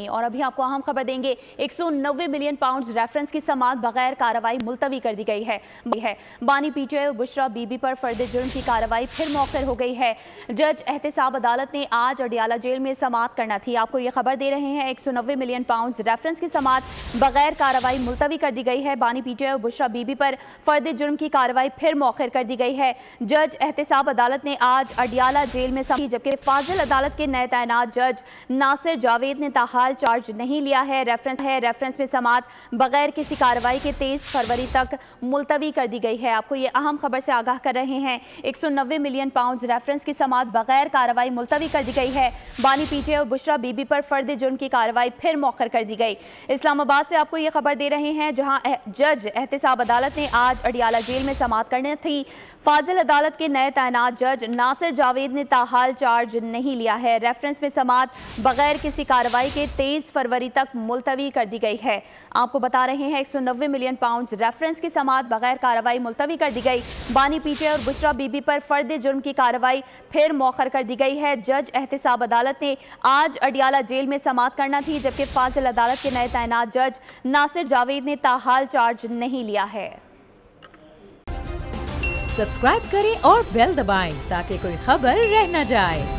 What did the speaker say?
और अभी आपको अहम खबर देंगे। 190 मिलियन पाउंड रेफरेंस की समाअत बगैर कार्रवाई मुलतवी कर दी गई है। बानी पीटीआई और बुशरा बीबी पर फर्द जुर्म की कार्रवाई फिर मौखर हो गई है। जज एहतसाब अदालत ने आज अडियाला जेल में समाअत करना थी। आपको ये खबर दे रहे हैं 190 मिलियन पाउंड रेफरेंस की समाअत बगैर कार्रवाई मुलतवी कर दी गई है। बानी पीटीआई और बुशरा बीबी पर फर्द जुर्म की कार्रवाई फिर मौखर कर दी गई है। जज एहतसाब अदालत ने आज अडियाला जेल में जबकि फाजिल अदालत के नए तैनात जज नासिर जावेद ने हाल चार्ज नहीं लिया है। रेफरेंस में समाअत बगैर किसी कार्रवाई के 23 फरवरी तक मुलतवी कर दी गई है। आपको ये अहम खबर से आगाह कर रहे हैं। 190 मिलियन पाउंड रेफरेंस की समाअत बगैर कार्रवाई मुलतवी कर दी गई है। बानी पीटीआई और बुशरा बीबी पर फर्द जुर्म की कार्रवाई फिर मौखर कर दी गई। इस्लामाबाद से आपको ये खबर दे रहे हैं, जहां जज एहतसाब अदालत ने आज अडियाला जेल में समाअत करनी थी। फाजिल अदालत के नए तैनात जज नासिर जावेद ने ताहाल चार्ज नहीं लिया है। रेफरेंस में समाअत बगैर किसी कार्रवाई के 23 फरवरी तक मुलतवी कर दी गई है। आपको बता रहे हैं 190 मिलियन पाउंड रेफरेंस की समाअत बगैर कार्रवाई मुलतवी कर दी गई। बानी पीटीआई और बुशरा बीबी पर फर्द जुर्म की कार्रवाई फिर मौखर कर दी गई है। जज एहतसाब अदालत ने आज अडियाला जेल में समाअत करना थी, जबकि फाजिल अदालत के नए तैनात जज नासिर जावेद ने ताहाल चार्ज नहीं लिया है। सब्सक्राइब करें और बेल दबाएं ताकि कोई खबर रह न जाए।